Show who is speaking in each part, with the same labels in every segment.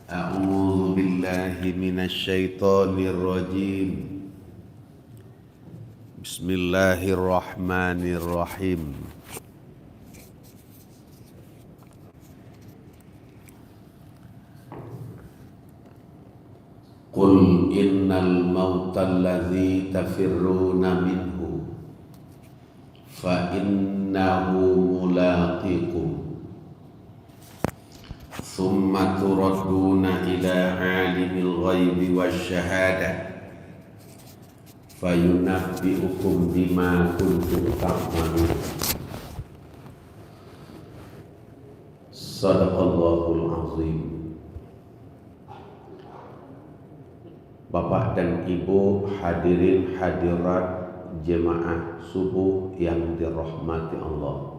Speaker 1: أعوذ بالله من الشيطان الرجيم. بسم الله الرحمن الرحيم. قل إن الموت الذي تفرون منه فإنه ملاقيكم ثم تردون إلى عالم الغيب والشهادة فينبئكم بما كنتم تعملون. Sadaqallahul azim. Bapak dan Ibu hadirin hadirat jemaah subuh yang dirahmati Allah.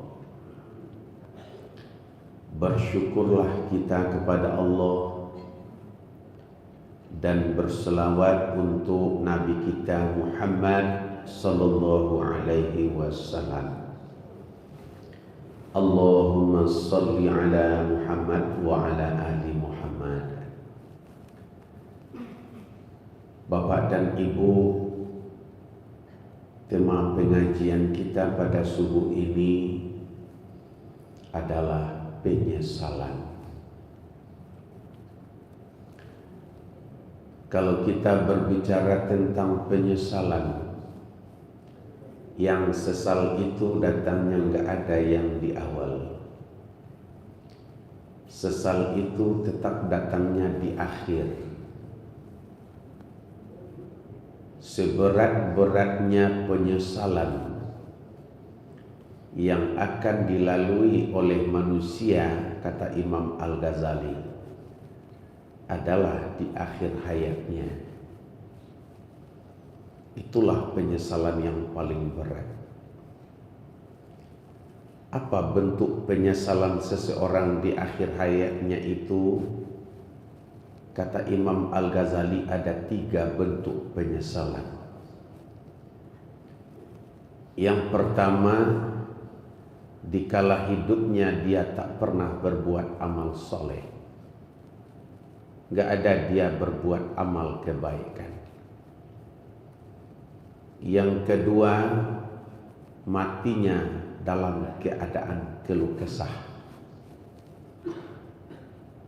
Speaker 1: Bersyukurlah kita kepada Allah dan berselawat untuk Nabi kita Muhammad sallallahu alaihi wasallam. Allahumma salli ala Muhammad wa ala ali Muhammad. Bapak dan Ibu, tema pengajian kita pada subuh ini adalah penyesalan. Kalau kita berbicara tentang penyesalan, yang sesal itu datangnya enggak ada yang di awal. Sesal itu tetap datangnya di akhir. Seberat-beratnya penyesalan yang akan dilalui oleh manusia, kata Imam Al-Ghazali, adalah di akhir hayatnya. Itulah penyesalan yang paling berat. Apa bentuk penyesalan seseorang di akhir hayatnya itu? Kata Imam Al-Ghazali, ada 3 bentuk penyesalan. Yang pertama, dikala hidupnya dia tak pernah berbuat amal soleh, gak ada dia berbuat amal kebaikan. Yang kedua, matinya dalam keadaan keluh kesah.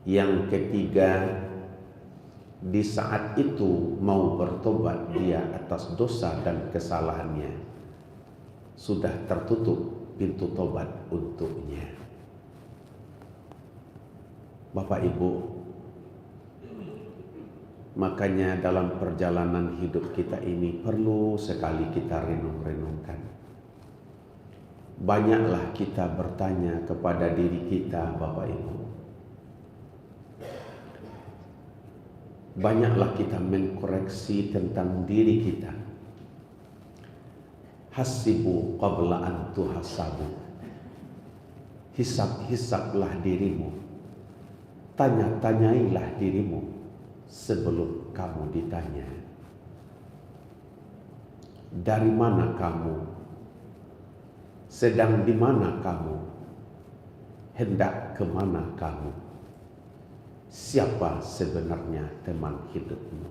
Speaker 1: Yang ketiga, di saat itu mau bertobat dia atas dosa dan kesalahannya, sudah tertutup pintu tobat untuknya. Bapak Ibu, makanya dalam perjalanan hidup kita ini perlu sekali kita renung-renungkan. Banyaklah kita bertanya kepada diri kita, Bapak Ibu. Banyaklah kita mengkoreksi tentang diri kita. Hasibu qabla an tuhasabu. Hisab-hisablah dirimu. Tanya-tanyailah dirimu sebelum kamu ditanya. Dari mana kamu? Sedang di mana kamu? Hendak kemana kamu? Siapa sebenarnya teman hidupmu?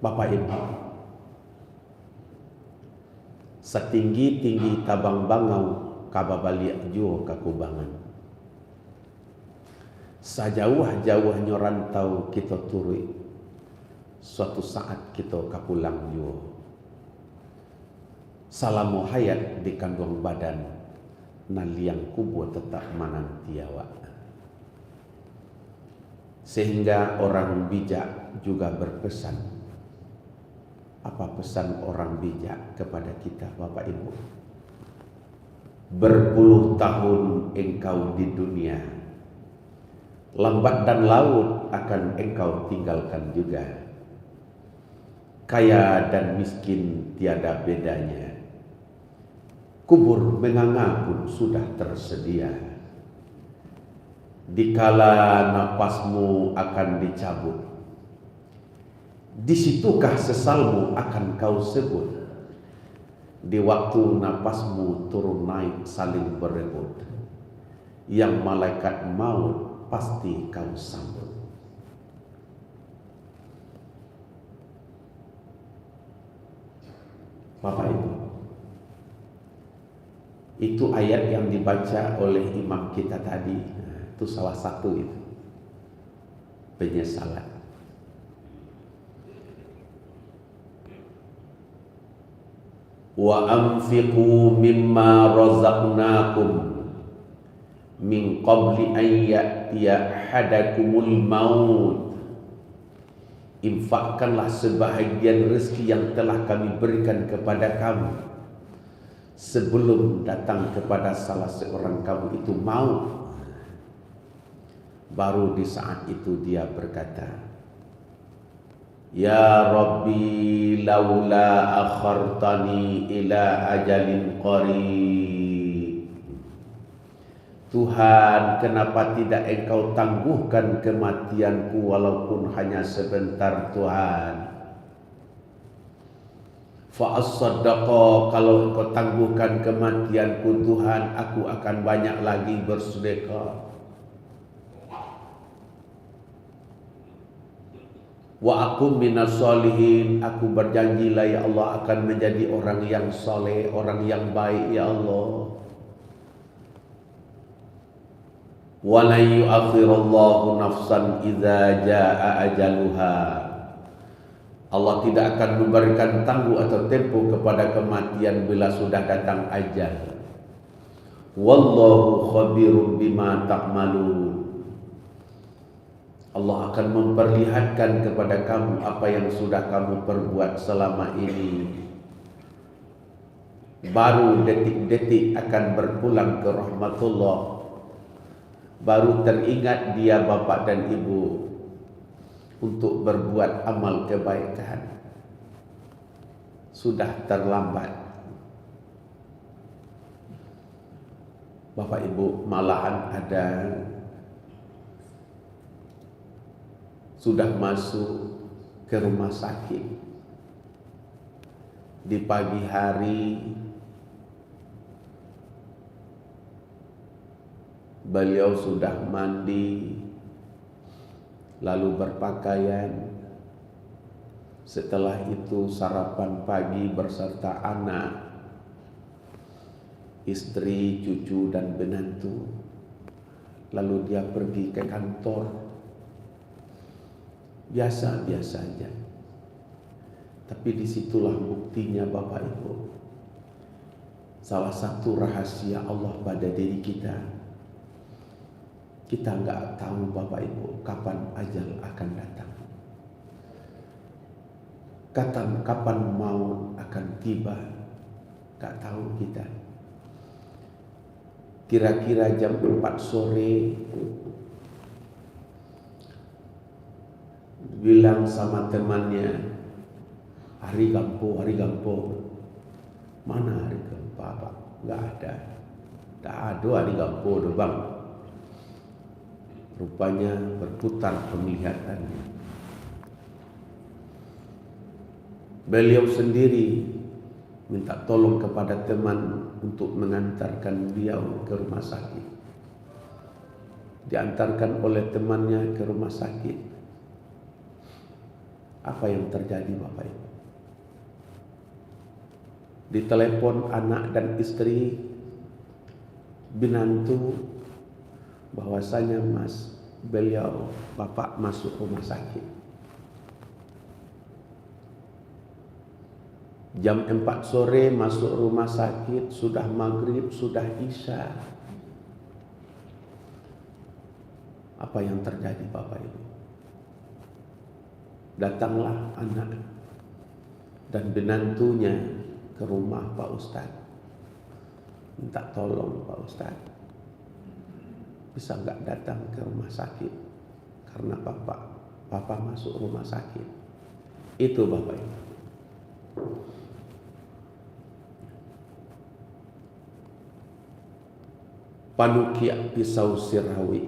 Speaker 1: Bapak Ibu, setinggi-tinggi tabang bangau kababaliak juo kakubangan. Sajauh-jauhnya rantau kita turui, suatu saat kita kapulang juo. Salamu hayat di kandung badan, naliang kubur tetap manantiawa. Sehingga orang bijak juga berpesan. Apa pesan orang bijak kepada kita, Bapak Ibu? Berpuluh tahun engkau di dunia, lambat dan laut akan engkau tinggalkan juga. Kaya dan miskin tiada bedanya, kubur menganga pun sudah tersedia. Dikala napasmu akan dicabut, disitukah sesalmu akan kau sebut. Di waktu napasmu turun naik saling berebut, yang malaikat maut pasti kau sambut. Bapak Ibu, itu ayat yang dibaca oleh imam kita tadi, itu salah satu itu penyesalan. Wa anfiqu mimma razaqnakum min qabli an ya'tiya ahadakumul maut. Infakkanlah sebahagian rezeki yang telah kami berikan kepada kamu sebelum datang kepada salah seorang kamu itu maut. Baru di saat itu dia berkata, Ya Rabbi laula akhartani ila ajalin qarib. Tuhan, kenapa tidak engkau tangguhkan kematianku walaupun hanya sebentar Tuhan. Fa as-saddaqa, kalau engkau tangguhkan kematianku Tuhan, aku akan banyak lagi bersedekah. Wa aku minas solihin, aku berjanjilah ya Allah akan menjadi orang yang soleh, orang yang baik ya Allah. Wa la yu'akhirullahu nafsan idza jaa ajaluha. Allah tidak akan memberikan tangguh atau tempo kepada kematian bila sudah datang ajal. Wallahu khabirum bima ta'malun. Allah akan memperlihatkan kepada kamu apa yang sudah kamu perbuat selama ini. Baru detik-detik akan berpulang ke rahmatullah. Baru teringat dia bapak dan ibu untuk berbuat amal kebaikan. Sudah terlambat. Bapak ibu, malahan ada sudah masuk ke rumah sakit di pagi hari. Beliau sudah mandi, lalu berpakaian. Setelah itu sarapan pagi beserta anak, istri, cucu dan menantu. Lalu dia pergi ke kantor. Biasa-biasa saja. Tapi disitulah buktinya Bapak Ibu. Salah satu rahasia Allah pada diri kita. Kita enggak tahu Bapak Ibu kapan ajal akan datang. Kapan maut akan tiba. Enggak tahu kita. Kira-kira jam 4 sore bilang sama temannya, hari gampo. Mana hari gampo Pak? Enggak ada. Tak ada hari gampo tu bang. Rupanya berputar penglihatannya. Beliau sendiri minta tolong kepada teman untuk mengantarkan beliau ke rumah sakit. Diantarkan oleh temannya ke rumah sakit. Apa yang terjadi Bapak Ibu? Ditelepon anak dan istri, binantu, bahwasanya Mas, beliau Bapak masuk rumah sakit. Jam 4 sore masuk rumah sakit, sudah maghrib, sudah isya. Apa yang terjadi Bapak Ibu? Datanglah anak dan menantunya ke rumah Pak Ustaz. Minta tolong Pak Ustaz, bisa enggak datang ke rumah sakit karena Papa masuk rumah sakit. Itu Bapak Ibu. Panukia pisau sirawi,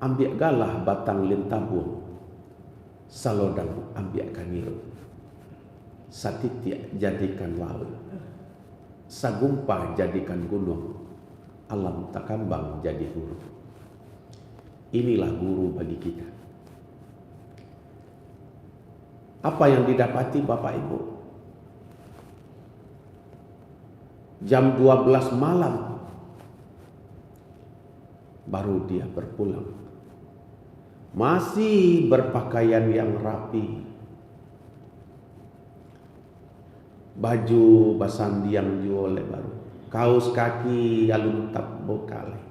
Speaker 1: ambil galah batang lintabung, salodang ambil kaniru, satitia jadikan laut, sagumpah jadikan gunung, alam takambang jadi guru. Inilah guru bagi kita. Apa yang didapati Bapak Ibu? Jam 12 malam baru dia berpulang. Masih berpakaian yang rapi. Baju basandi yang jual baru. Kaos kaki alun tak bokale.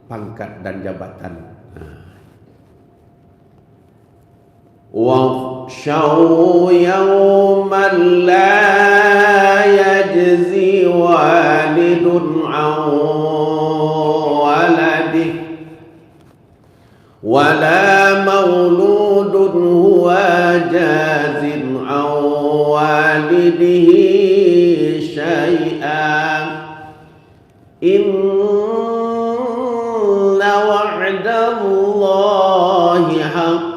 Speaker 1: Pangkat dan jabatan. Wakhshaw yawman la yajzi walidun an waladih wala mauludun huwa jazin an walidihi syai'an inna wa'dallahi haqq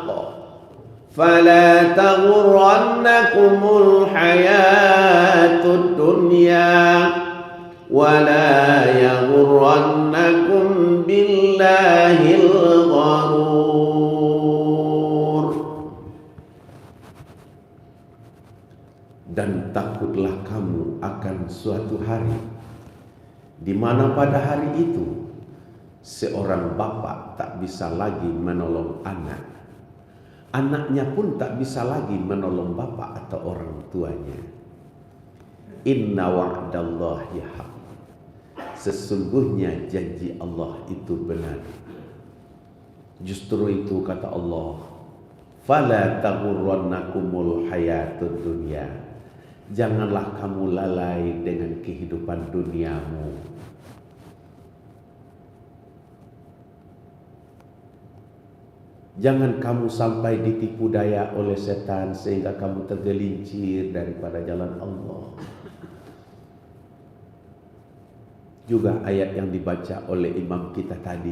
Speaker 1: fala taghurrannakumul hayatud dunya wala yaghurrannakum billahil gharur. Dan takutlah kamu akan suatu hari di mana pada hari itu seorang bapak tak bisa lagi menolong anak. Anaknya pun tak bisa lagi menolong bapak atau orang tuanya. Inna wa'dallahi haq. Sesungguhnya janji Allah itu benar. Justru itu kata Allah, fala taghurrannakumul hayatud dunya. Janganlah kamu lalai dengan kehidupan duniamu. Jangan kamu sampai ditipu daya oleh setan sehingga kamu tergelincir daripada jalan Allah. Juga ayat yang dibaca oleh imam kita tadi.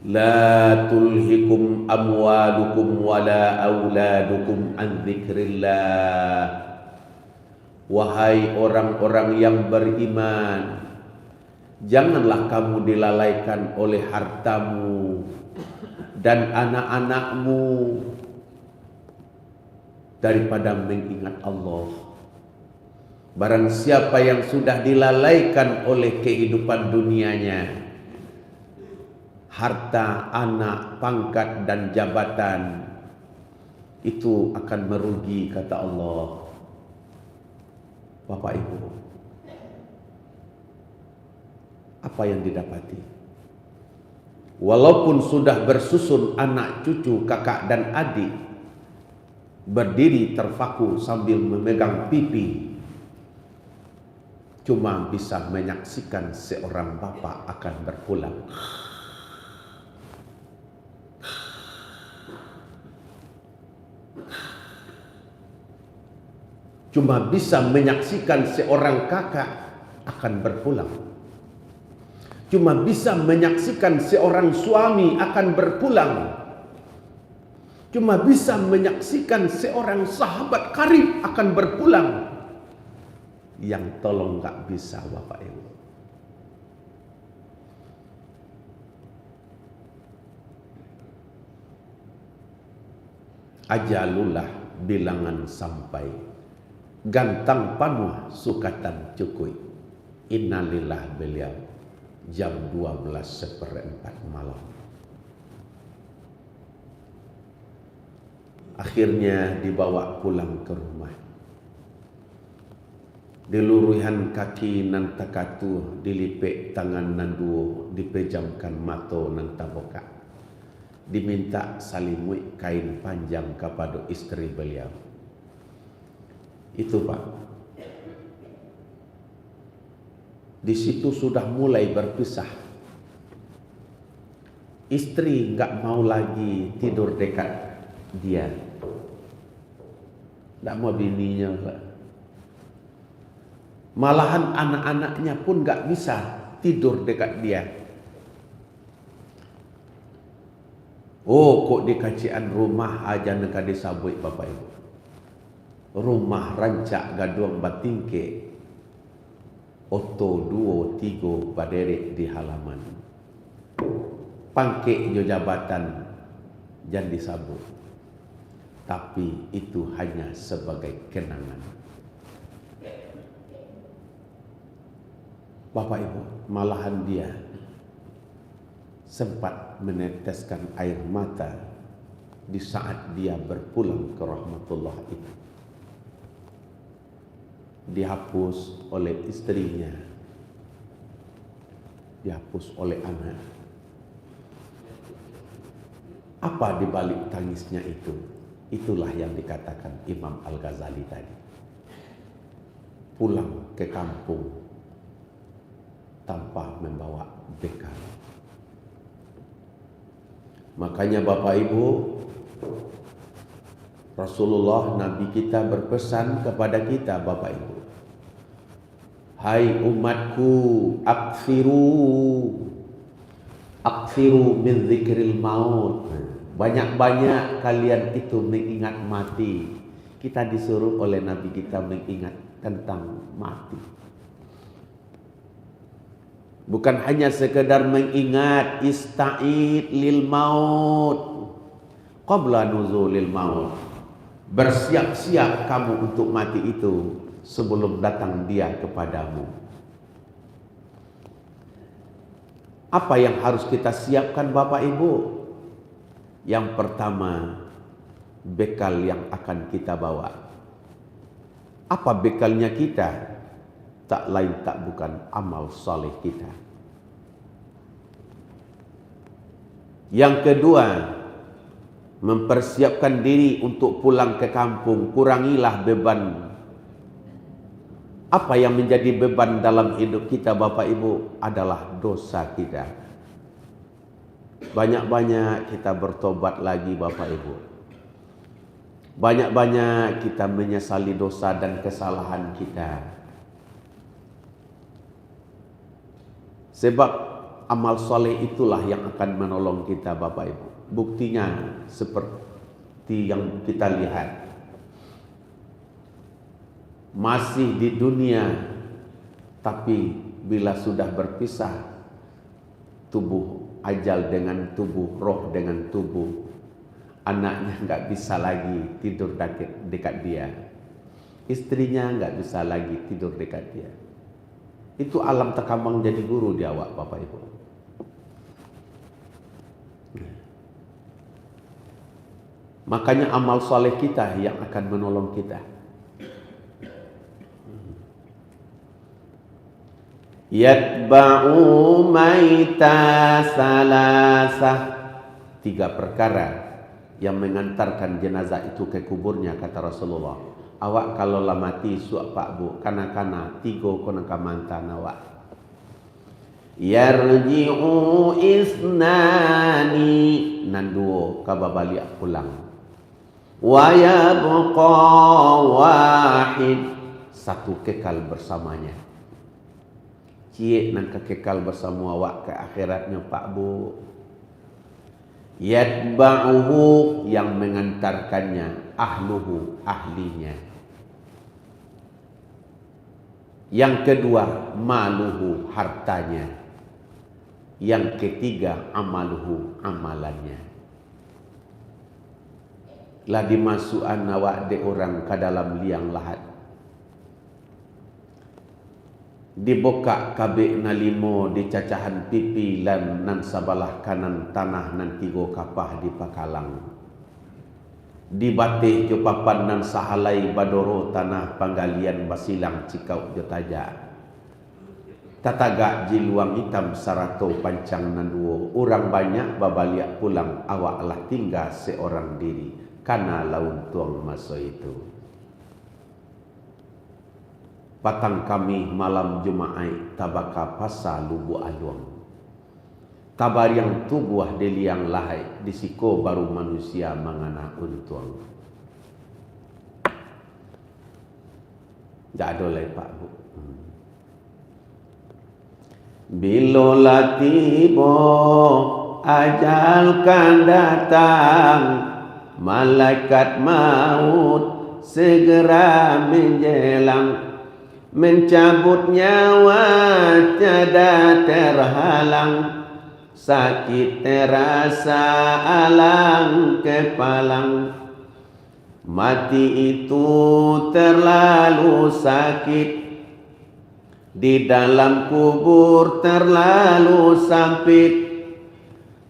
Speaker 1: La tulhikum amwalukum wala auladukum an dzikrillah. Wahai orang-orang yang beriman, janganlah kamu dilalaikan oleh hartamu dan anak-anakmu daripada mengingat Allah. Barang siapa yang sudah dilalaikan oleh kehidupan dunianya, harta, anak, pangkat dan jabatan, itu akan merugi kata Allah. Bapak Ibu, apa yang didapati? Walaupun sudah bersusun anak, cucu, kakak dan adik, berdiri terpaku sambil memegang pipi, cuma bisa menyaksikan seorang bapak akan berpulang. Cuma bisa menyaksikan seorang kakak akan berpulang. Cuma bisa menyaksikan seorang suami akan berpulang. Cuma bisa menyaksikan seorang sahabat karib akan berpulang. Yang tolong gak bisa Bapak Ibu. Ajalullah bilangan sampai, gantang panuh sukatan cukui. Innalillah beliau jam 12:04 malam. Akhirnya dibawa pulang ke rumah. Diluruhan kaki nan takatu, dilipek tangan nan duo, dipejamkan mato nan taboka. Diminta salimui kain panjang kepada istri beliau. Itu Pak. Di situ sudah mulai berpisah. Istri nggak mau lagi tidur dekat dia. Nggak mau bininya Pak. Malahan anak-anaknya pun nggak bisa tidur dekat dia. Oh, kok di kacian rumah aja neka disabui Bapak Ibu. Rumah rancak gaduang batingke. oto duo tigo baderek di halaman. Pangke jo jabatan jan disabut. Tapi itu hanya sebagai kenangan. Bapak Ibu, malahan dia sempat meneteskan air mata di saat dia berpulang ke rahmatullah itu. Dihapus oleh istrinya, dihapus oleh anak. Apa di balik tangisnya itu? Itulah yang dikatakan Imam Al-Ghazali tadi. Pulang ke kampung tanpa membawa bekal. Makanya Bapak Ibu, Rasulullah Nabi kita berpesan kepada kita Bapak Ibu. Hai umatku, aksiru min zikril maut. Banyak-banyak kalian itu mengingat mati. Kita disuruh oleh Nabi kita mengingat tentang mati. Bukan hanya sekedar mengingat, ista'id lil maut qabla nuzulil maut. Bersiap-siap kamu untuk mati itu sebelum datang dia kepadamu. Apa yang harus kita siapkan Bapak Ibu? Yang pertama, bekal yang akan kita bawa. Apa bekalnya kita? Tak lain tak bukan amal saleh kita. Yang kedua, mempersiapkan diri untuk pulang ke kampung. Kurangilah beban. Apa yang menjadi beban dalam hidup kita Bapak Ibu adalah dosa kita. Banyak-banyak kita bertobat lagi Bapak Ibu. Banyak-banyak kita menyesali dosa dan kesalahan kita. Sebab amal soleh itulah yang akan menolong kita Bapak Ibu. Buktinya seperti yang kita lihat. Masih di dunia, tapi bila sudah berpisah, tubuh ajal dengan tubuh, roh dengan tubuh, anaknya nggak bisa lagi tidur dekat dia, istrinya nggak bisa lagi tidur dekat dia. Itu alam terkambang jadi guru di awak Bapak Ibu. Makanya amal soleh kita yang akan menolong kita. Yatba'u maita salasah. 3 perkara yang mengantarkan jenazah itu ke kuburnya, kata Rasulullah. Awak kalau lah mati suak pak bu, kana-kana 3 kona kamantan awak. Yarji'u isnani, nanduo kababaliak pulang. Wa yabqa wahid, 1 kekal bersamanya. Cie nan kekal bersama awak ke akhiratnya Pak Bu. Yatba'uhu, yang mengantarkannya, ahluhu, ahlinya. Yang kedua, maluhu, hartanya. Yang ketiga, amaluhu, amalannya. Lah dimasukan awak de orang ke dalam liang lahat. Dibuka kabik na 5 di cacahan pipi lan nan sabalah kanan tanah nan 3 kapah di pakalang. Dibatih jo papan nan sahalai badoro tanah panggalian basilang cikau jo taja. Tataga jiluang hitam sarato pancang nan 2. Orang banyak babaliak pulang, awak lah tinggal seorang diri. Kana laun tuang maso itu. Patang kami malam Jumaat tabaka pasa lubu aluang. Kabar yang tubuh di liang lahai, disiko baru manusia mangana untuang. Tak ada lagi Pak Bu. Bila tiba ajal kan datang, malaikat maut segera menjelang. mencabut nyawa tiada terhalang, sakit terasa alang kepalang. Mati itu terlalu sakit, di dalam kubur terlalu sempit,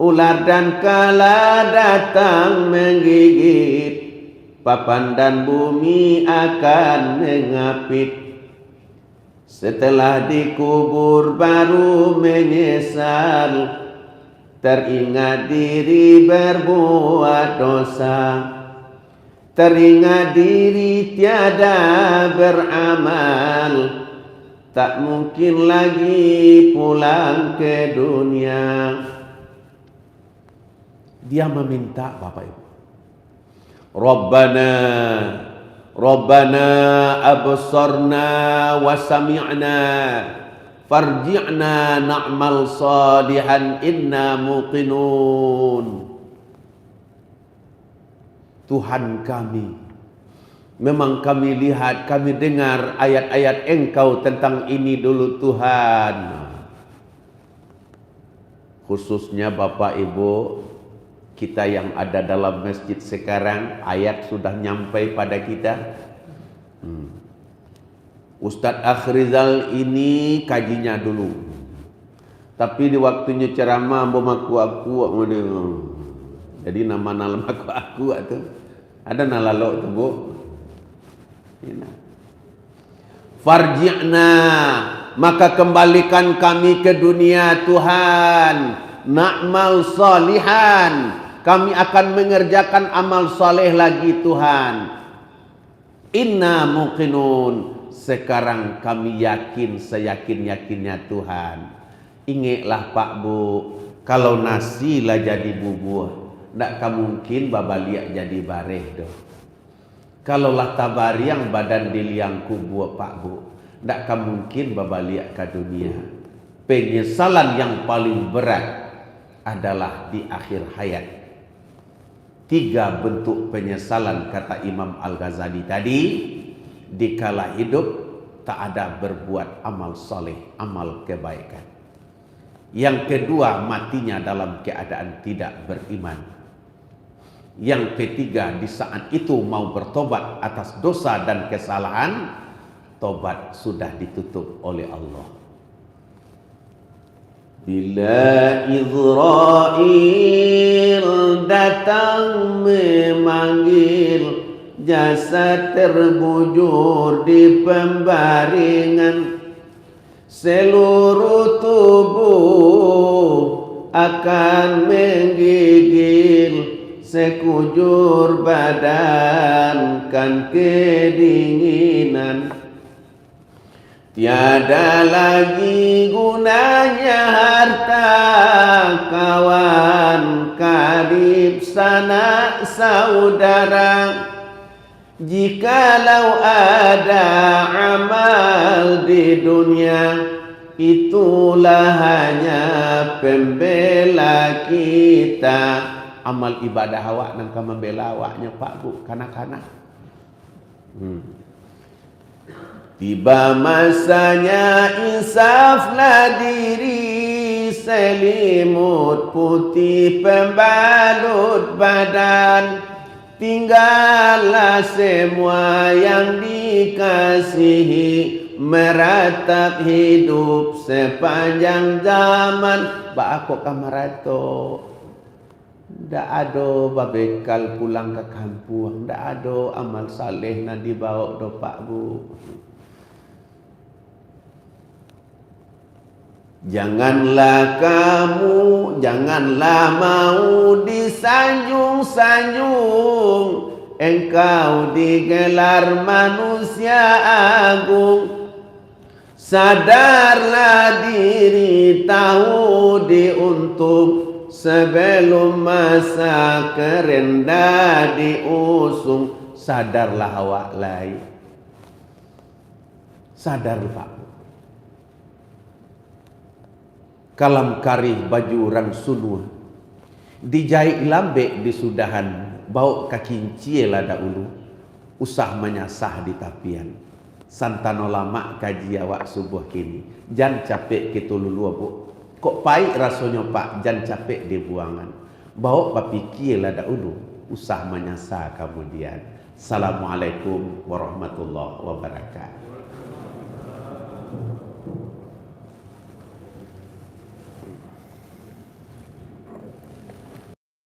Speaker 1: ular dan kala datang menggigit, papan dan bumi akan mengapit. Setelah dikubur baru menyesal, teringat diri berbuat dosa, teringat diri tiada beramal, tak mungkin lagi pulang ke dunia. Dia meminta Bapak Ibu, Rabbana absarna wa sami'na farji'na na'mal salihan inna muqinun. Tuhan kami, memang kami lihat, kami dengar ayat-ayat Engkau tentang ini dulu Tuhan. Khususnya Bapak Ibu, kita yang ada dalam masjid sekarang, ayat sudah nyampai pada kita. Ustadz Akhrizal ini kajinya dulu, tapi di waktunya ceramah aku jadi nama aku itu ada nalalo itu Bu. Farji'na, maka kembalikan kami ke dunia Tuhan, na'mal salihan, kami akan mengerjakan amal saleh lagi Tuhan. Inna muqinun, sekarang kami yakin seyakin-yakinnya Tuhan. Ingatlah Pak Bu, kalau nasi lah jadi bubur, ndak mungkin babaliak jadi bareh doh. Kalau lah tabariang badan diliang kubu Pak Bu, ndak mungkin babaliak ke dunia. Penyesalan yang paling berat adalah di akhir hayat. 3 bentuk penyesalan kata Imam Al-Ghazali tadi. Dikala hidup tak ada berbuat amal soleh, amal kebaikan. Yang kedua, matinya dalam keadaan tidak beriman. Yang ketiga, di saat itu mau bertobat atas dosa dan kesalahan, tobat sudah ditutup oleh Allah. Bila Israel datang memanggil, jasad terbujur di pembaringan, seluruh tubuh akan menggigil, sekujur badan kan kedinginan. Tiada lagi gunanya harta, kawan karib sanak saudara, jikalau ada amal di dunia, itulah hanya pembela kita. Amal ibadah awak nangka membela awaknya Pak Bu, kanak-kanak. Tiba masanya insaflah diri, selimut putih pembalut badan, tinggallah semua yang dikasihi, meratap hidup sepanjang zaman. Ba aku kamarato, ndak ada babekal pulang ke kampung, ndak ada amal saleh na dibawa do Pak Bu. Janganlah mau disanjung-sanjung, engkau digelar manusia agung. Sadarlah diri, tahu diuntung, sebelum masa kerendah diusung. Sadarlah awak lain. Sadar Pak. Kalam karih baju rang sunua, dijahit lambek di sudahan, bau kakincie lada ulu, usah menyasah di tapian. Santano lama kaji awak subuh kini. Jangan capek kita lulu bu. Kok pahit rasanya pak, jangan capek di buangan. Bawa papikirlah dahulu, usah menyasa kemudian. Assalamualaikum warahmatullahi wabarakatuh.